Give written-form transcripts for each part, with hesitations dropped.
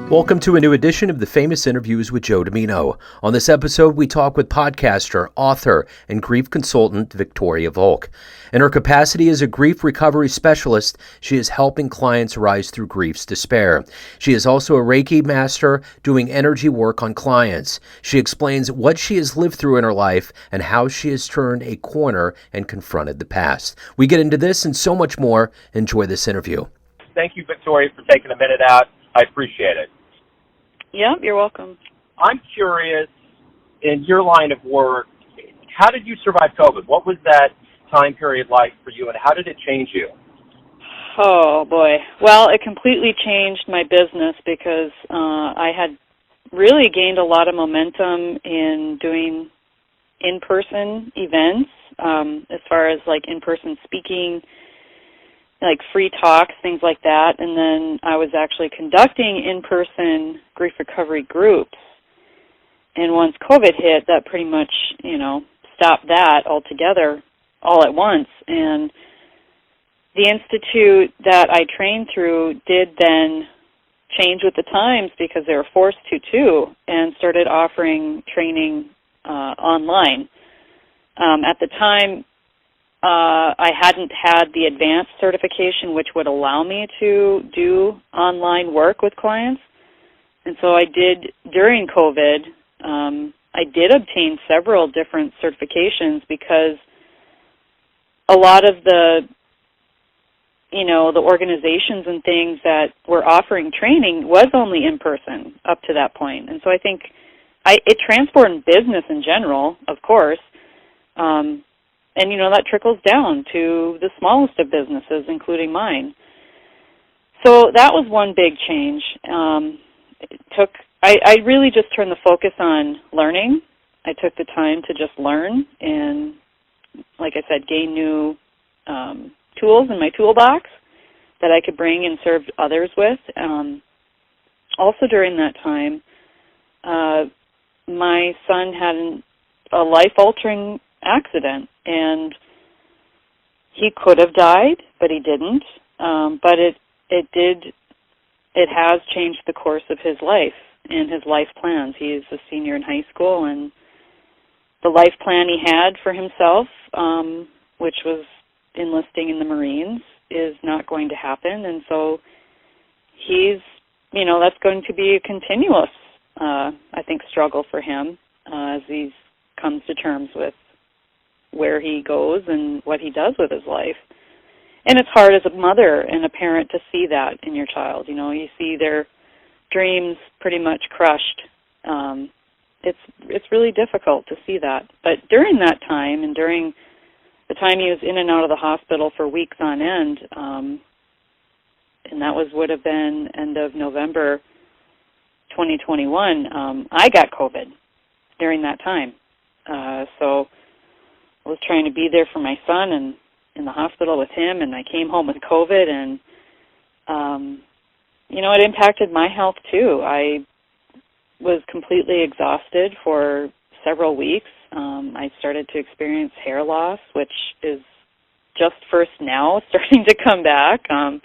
Welcome to a new edition of the Famous Interviews with Joe Dimino. On this episode, we talk with podcaster, author, and grief consultant Victoria Volk. In her capacity as a grief recovery specialist, she is helping clients rise through grief's despair. She is also a Reiki Master doing energy work on clients. She explains what she has lived through in her life and how she has turned a corner and confronted the past. We get into this and so much more. Enjoy this interview. Thank you, Victoria, for taking a minute out. I appreciate it. Yeah, you're welcome. I'm curious, in your line of work, how did you survive COVID? What was that time period like for you, and how did it change you? Oh, boy. Well, it completely changed my business because I had really gained a lot of momentum in doing in-person events, as far as like in-person speaking, like free talks, things like that. And then I was actually conducting in-person grief recovery groups. And once COVID hit, that pretty much, stopped that altogether all at once. And the institute that I trained through did then change with the times because they were forced to too, and started offering training online. At the time, I hadn't had the advanced certification, which would allow me to do online work with clients. And so I did, during COVID, I did obtain several different certifications because a lot of the organizations and things that were offering training was only in person up to that point. And so I think it transformed business in general, of course. And, that trickles down to the smallest of businesses, including mine. So that was one big change. I really just turned the focus on learning. I took the time to just learn and, like I said, gain new tools in my toolbox that I could bring and serve others with. Also during that time, my son had a life-altering accident, and he could have died, but he didn't. But it has changed the course of his life and his life plans. He is a senior in high school, and the life plan he had for himself, which was enlisting in the Marines, is not going to happen. And so he's, that's going to be a continuous, I think, struggle for him as he comes to terms with where he goes and what he does with his life. And it's hard as a mother and a parent to see that in your child. You see their dreams pretty much crushed. It's really difficult to see that. But during that time, and during the time he was in and out of the hospital for weeks on end, and that would have been end of November 2021, I got COVID during that time. So I was trying to be there for my son and in the hospital with him, and I came home with COVID, and, it impacted my health too. I was completely exhausted for several weeks. I started to experience hair loss, which is just first now starting to come back. And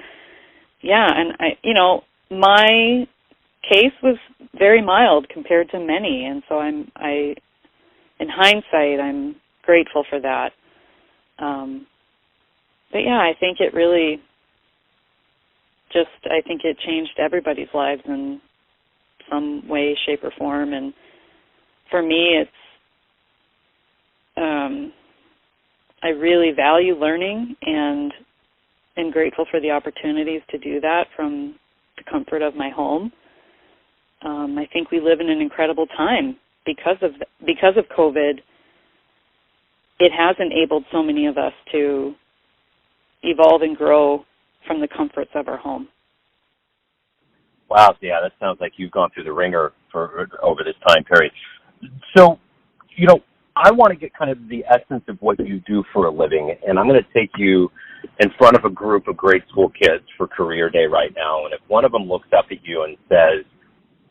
my case was very mild compared to many, and so in hindsight, I'm grateful for that. But yeah, I think it really it changed everybody's lives in some way, shape, or form. And for me, it's, I really value learning and am grateful for the opportunities to do that from the comfort of my home. I think we live in an incredible time because of COVID. It has enabled so many of us to evolve and grow from the comforts of our home. Wow, yeah, that sounds like you've gone through the ringer over this time period. So, I want to get kind of the essence of what you do for a living, and I'm going to take you in front of a group of grade school kids for Career Day right now, and if one of them looks up at you and says,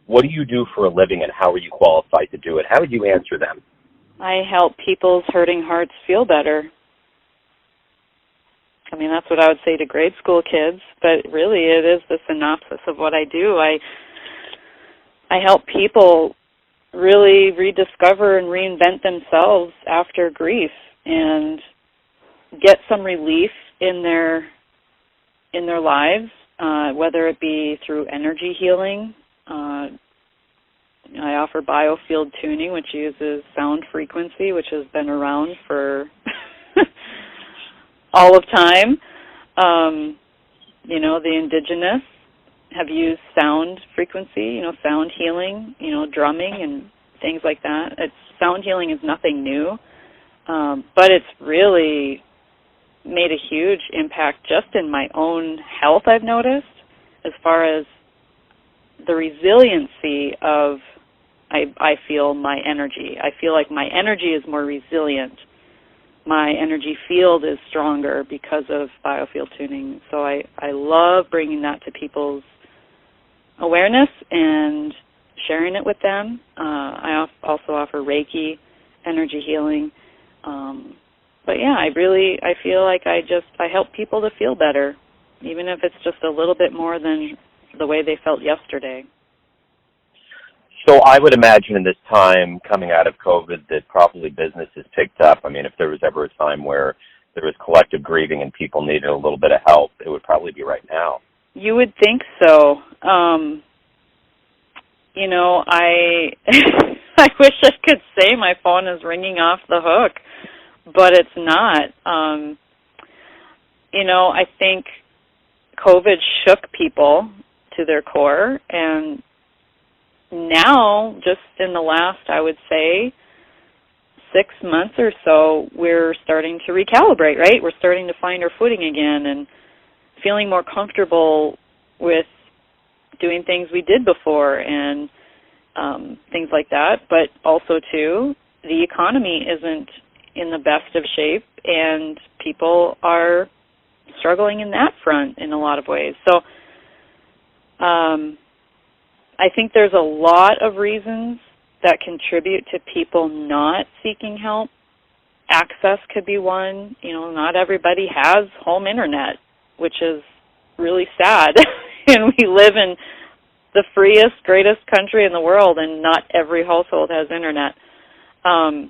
"What do you do for a living and how are you qualified to do it?" how would you answer them? I help people's hurting hearts feel better. I mean, that's what I would say to grade school kids, but really it is the synopsis of what I do. I help people really rediscover and reinvent themselves after grief and get some relief in their lives, whether it be through energy healing. I offer biofield tuning, which uses sound frequency, which has been around for all of time. The indigenous have used sound frequency, sound healing, drumming and things like that. Sound healing is nothing new, but it's really made a huge impact just in my own health, I've noticed, as far as the resiliency of, I feel, my energy. I feel like my energy is more resilient. My energy field is stronger because of biofield tuning. So I love bringing that to people's awareness and sharing it with them. I also offer Reiki, energy healing. But yeah, I feel like I help people to feel better, even if it's just a little bit more than the way they felt yesterday. So I would imagine in this time coming out of COVID that probably business has picked up. I mean, if there was ever a time where there was collective grieving and people needed a little bit of help, it would probably be right now. You would think so. I wish I could say my phone is ringing off the hook, but it's not. I think COVID shook people to their core, and now, just in the last, I would say, 6 months or so, we're starting to recalibrate, right? We're starting to find our footing again and feeling more comfortable with doing things we did before and things like that. But also, too, the economy isn't in the best of shape, and people are struggling in that front in a lot of ways. So I think there's a lot of reasons that contribute to people not seeking help. Access could be one. Not everybody has home internet, which is really sad. And we live in the freest, greatest country in the world, and not every household has internet. I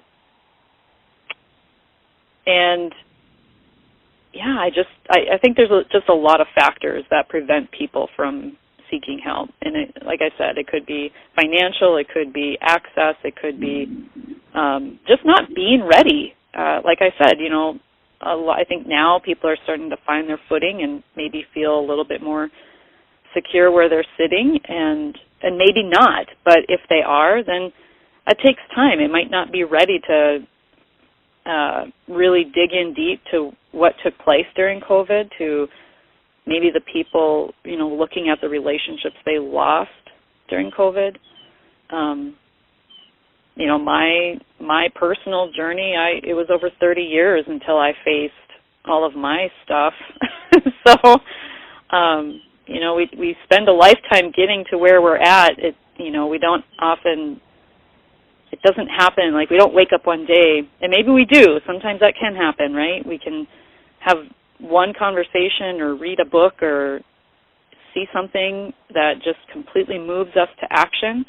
think there's just a lot of factors that prevent people from seeking help. And like I said, it could be financial, it could be access, it could be just not being ready. Like I said, I think now people are starting to find their footing and maybe feel a little bit more secure where they're sitting, and maybe not. But if they are, then it takes time. It might not be ready to really dig in deep to what took place during COVID, to maybe the people, looking at the relationships they lost during COVID. My personal journey, it was over 30 years until I faced all of my stuff. So, we spend a lifetime getting to where we're at. We don't often, it doesn't happen, like we don't wake up one day, and maybe we do. Sometimes that can happen, right? We can have one conversation or read a book or see something that just completely moves us to action,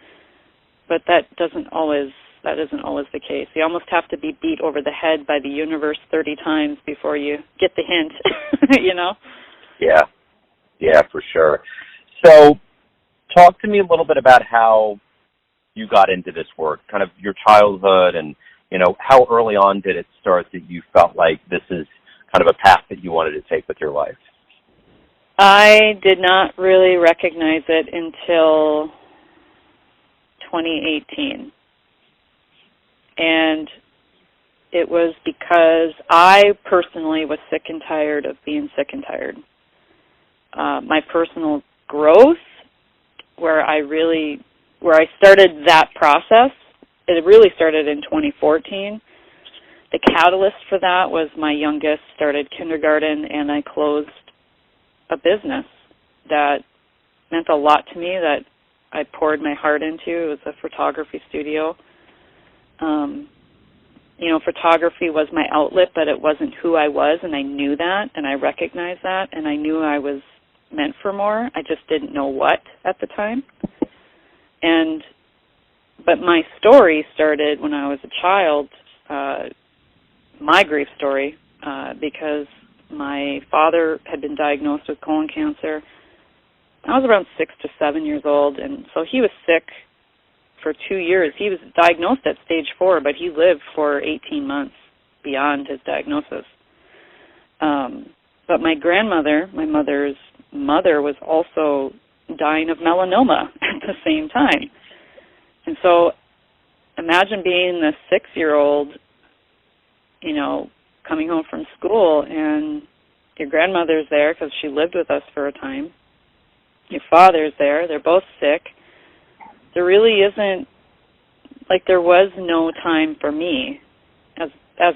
but that isn't always the case. You almost have to be beat over the head by the universe 30 times before you get the hint, Yeah, for sure. So talk to me a little bit about how you got into this work, kind of your childhood, and, how early on did it start that you felt like this is kind of a path that you wanted to take with your life? I did not really recognize it until 2018. And it was because I personally was sick and tired of being sick and tired. My personal growth, where I started that process, it really started in 2014. The catalyst for that was my youngest started kindergarten, and I closed a business that meant a lot to me, that I poured my heart into. It was a photography studio. Photography was my outlet, but it wasn't who I was, and I knew that, and I recognized that, and I knew I was meant for more. I just didn't know what at the time. But my story started when I was a child, my grief story, because my father had been diagnosed with colon cancer. I was around 6 to 7 years old, and so he was sick for 2 years. He was diagnosed at stage 4, but he lived for 18 months beyond his diagnosis. But my grandmother, my mother's mother, was also dying of melanoma at the same time. And so imagine being the 6-year-old, coming home from school, and your grandmother's there because she lived with us for a time. Your father's there. They're both sick. There really isn't, there was no time for me as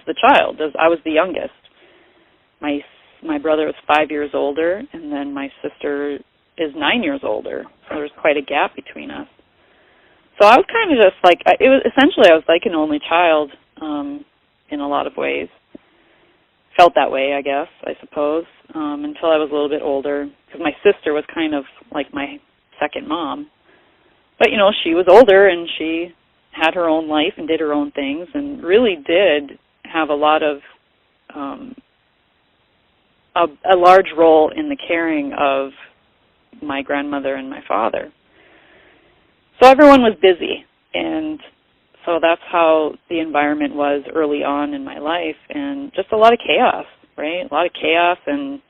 the child, as I was the youngest. My brother was 5 years older, and then my sister is 9 years older. So there was quite a gap between us. So I was kind of just I was like an only child in a lot of ways. Felt that way, I suppose, until I was a little bit older, because my sister was kind of like my second mom. But, she was older, and she had her own life and did her own things, and really did have a lot of, a large role in the caring of my grandmother and my father. So everyone was busy, and so that's how the environment was early on in my life, and just a lot of chaos, right? A lot of chaos and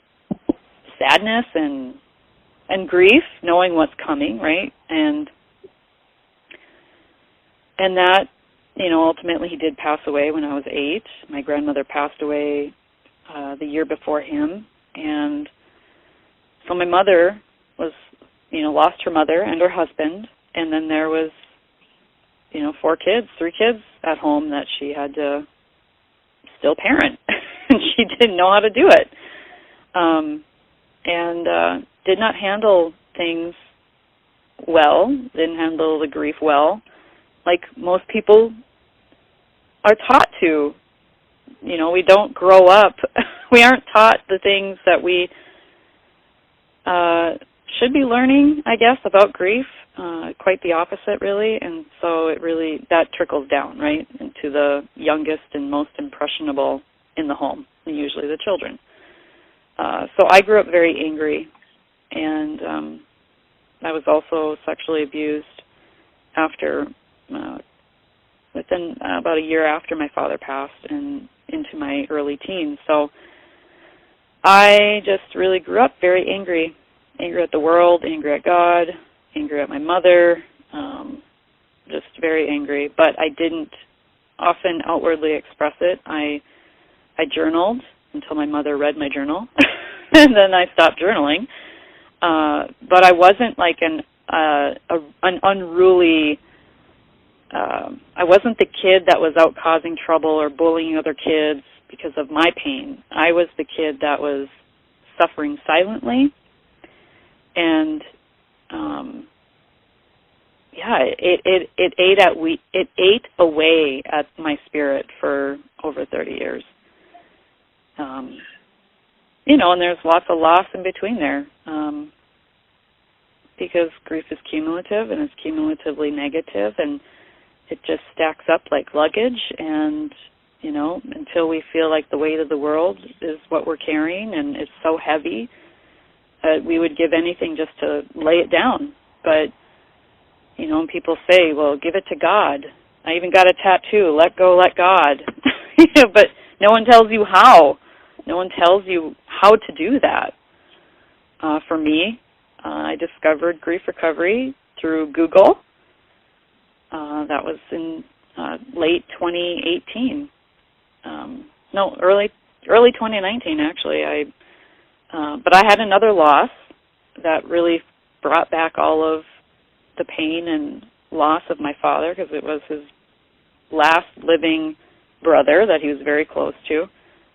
sadness and grief, knowing what's coming, right? And that, ultimately he did pass away when I was 8. My grandmother passed away the year before him, and so my mother was, lost her mother and her husband, and then there was 3 kids at home that she had to still parent. And she didn't know how to do it. And did not handle things well, didn't handle the grief well, like most people are taught to. We don't grow up. We aren't taught the things that we should be learning, I guess, about grief. Quite the opposite, really, and so that trickles down, right, into the youngest and most impressionable in the home, and usually the children. So I grew up very angry, and I was also sexually abused within about a year after my father passed and into my early teens. So I just really grew up very angry at the world, angry at God, angry at my mother, just very angry. But I didn't often outwardly express it. I journaled until my mother read my journal, and then I stopped journaling. But I wasn't like an unruly. I wasn't the kid that was out causing trouble or bullying other kids because of my pain. I was the kid that was suffering silently, and it ate away at my spirit for over 30 years. And there's lots of loss in between there, because grief is cumulative, and it's cumulatively negative, and it just stacks up like luggage, and until we feel like the weight of the world is what we're carrying, and it's so heavy, we would give anything just to lay it down. But and people say, well, give it to God. I even got a tattoo, let go, let God. But no one tells you how. No one tells you how to do that. For me, I discovered grief recovery through Google. That was in late 2018. Early 2019, actually. But I had another loss that really brought back all of the pain and loss of my father, because it was his last living brother that he was very close to,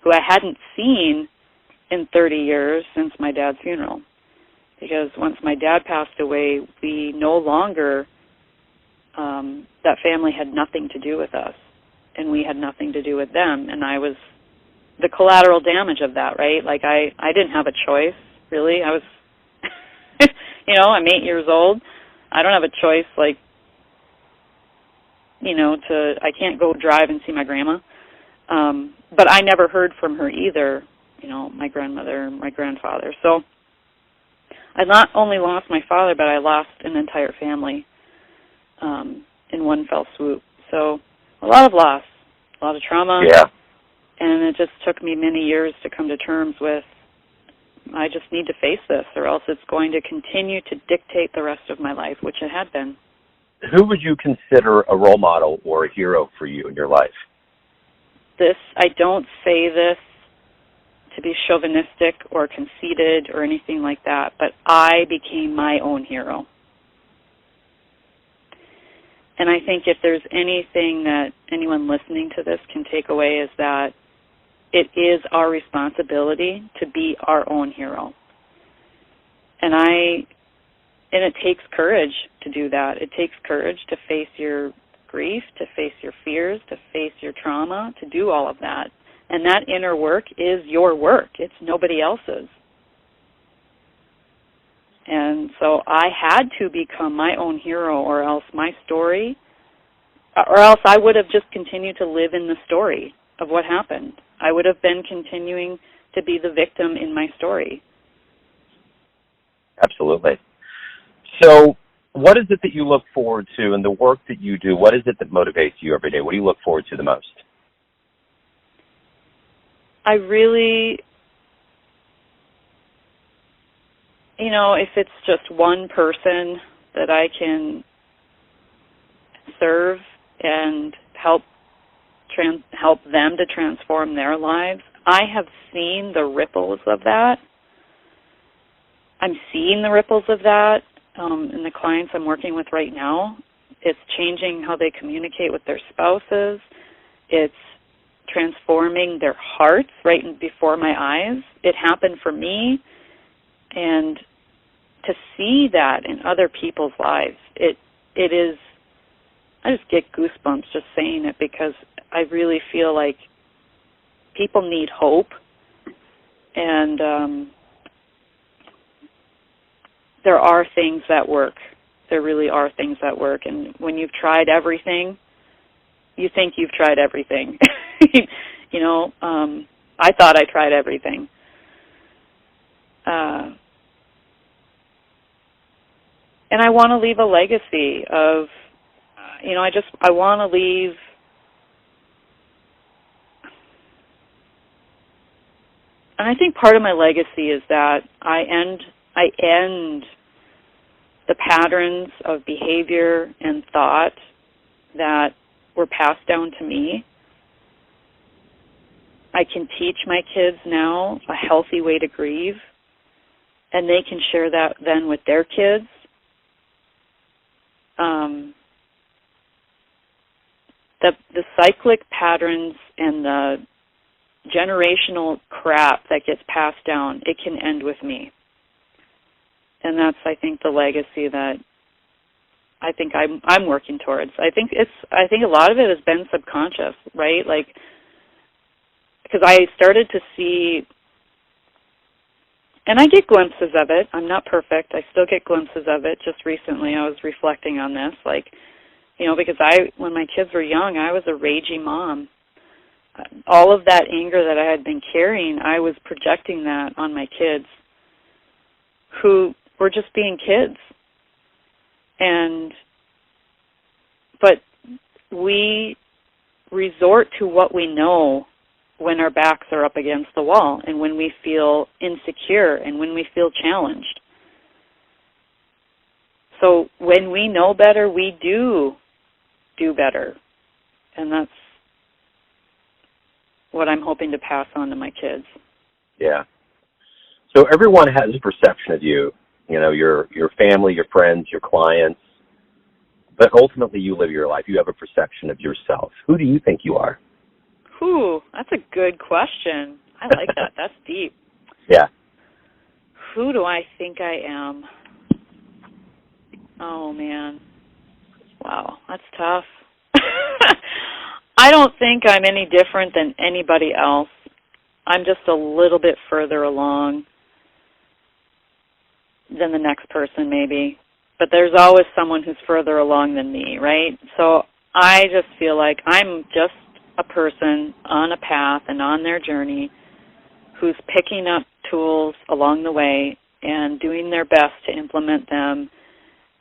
who I hadn't seen in 30 years since my dad's funeral. Because once my dad passed away, we no longer, that family had nothing to do with us, and we had nothing to do with them, and I was the collateral damage of that, right? Like, I didn't have a choice, really. I was, I'm 8 years old. I don't have a choice, like, I can't go drive and see my grandma. But I never heard from her either, my grandmother, my grandfather. So I not only lost my father, but I lost an entire family in one fell swoop. So a lot of loss, a lot of trauma. Yeah. And it just took me many years to come to terms with, I just need to face this, or else it's going to continue to dictate the rest of my life, which it had been. Who would you consider a role model or a hero for you in your life? I don't say this to be chauvinistic or conceited or anything like that, but I became my own hero. And I think if there's anything that anyone listening to this can take away is that it is our responsibility to be our own hero. And it takes courage to do that. It takes courage to face your grief, to face your fears, to face your trauma, to do all of that. And that inner work is your work. It's nobody else's. And so I had to become my own hero, or else I would have just continued to live in the story of what happened. I would have been continuing to be the victim in my story. Absolutely. So what is it that you look forward to in the work that you do? What is it that motivates you every day? What do you look forward to the most? I really, if it's just one person that I can serve and help them to transform their lives, I have seen the ripples of that. I'm seeing the ripples of that in the clients I'm working with right now. It's changing how they communicate with their spouses. It's transforming their hearts right before my eyes. It happened for me, and to see that in other people's lives, it is, I just get goosebumps just saying it, because I really feel like people need hope, and there are things that work. There really are things that work, and when you've tried everything, you think you've tried everything. I thought I tried everything. And I want to leave a legacy of, I want to leave, and I think part of my legacy is that I end the patterns of behavior and thought that were passed down to me. I can teach my kids now a healthy way to grieve, and they can share that then with their kids. The cyclic patterns and the generational crap that gets passed down, it can end with me. And that's, I think, the legacy that I think I'm working towards. I think a lot of it has been subconscious, right? Like, because I started to see, and I get glimpses of it. I'm not perfect. I still get glimpses of it. Just recently I was reflecting on this, because when my kids were young, I was a raging mom. All of that anger that I had been carrying, I was projecting that on my kids, who were just being kids. But we resort to what we know when our backs are up against the wall, and when we feel insecure, and when we feel challenged. So when we know better, we do better. And that's what I'm hoping to pass on to my kids. Yeah. So everyone has a perception of you, your family, your friends, your clients, but ultimately you live your life. You have a perception of yourself. Who do you think you are? That's a good question. I like that. That's deep. Yeah. Who do I think I am? Oh, man. Wow, that's tough. I don't think I'm any different than anybody else. I'm just a little bit further along than the next person, maybe. But there's always someone who's further along than me, right? So I just feel like I'm just a person on a path and on their journey who's picking up tools along the way and doing their best to implement them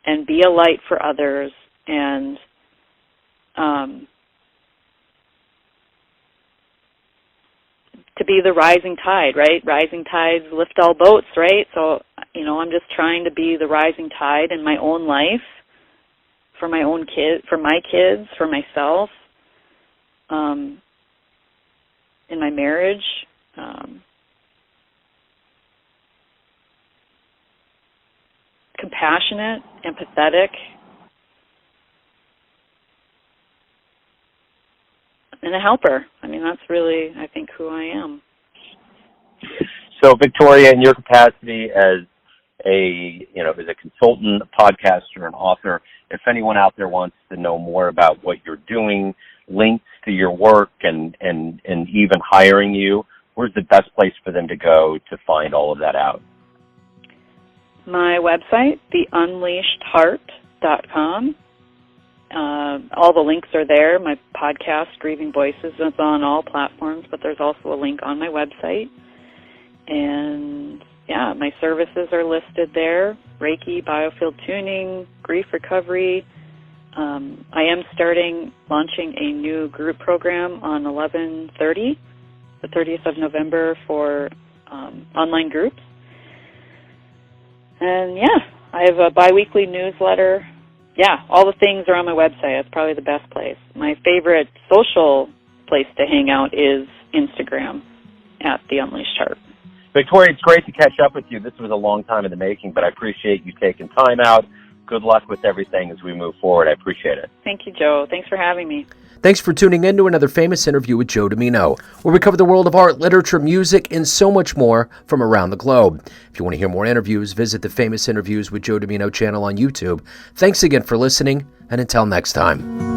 and be a light for others and to be the rising tide, right? Rising tides lift all boats, right? So, I'm just trying to be the rising tide in my own life, for my own kids, for my kids, for myself, in my marriage. Compassionate, empathetic, and a helper. That's really, I think, who I am. So, Victoria, in your capacity as as a consultant, a podcaster, an author, if anyone out there wants to know more about what you're doing, links to your work, and even hiring you, where's the best place for them to go to find all of that out? My website, theunleashedheart.com. All the links are there. My podcast, Grieving Voices, is on all platforms, but there's also a link on my website. And, my services are listed there: Reiki, biofield tuning, grief recovery. I am launching a new group program on 11/30, the 30th of November, for online groups. And, I have a biweekly newsletter. All the things are on my website. That's probably the best place. My favorite social place to hang out is Instagram, at The Unleashed Heart. Victoria, it's great to catch up with you. This was a long time in the making, but I appreciate you taking time out. Good luck with everything as we move forward. I appreciate it. Thank you, Joe. Thanks for having me. Thanks for tuning in to another famous interview with Joe Dimino, where we cover the world of art, literature, music, and so much more from around the globe. If you want to hear more interviews, visit the Famous Interviews with Joe Dimino channel on YouTube. Thanks again for listening, and until next time.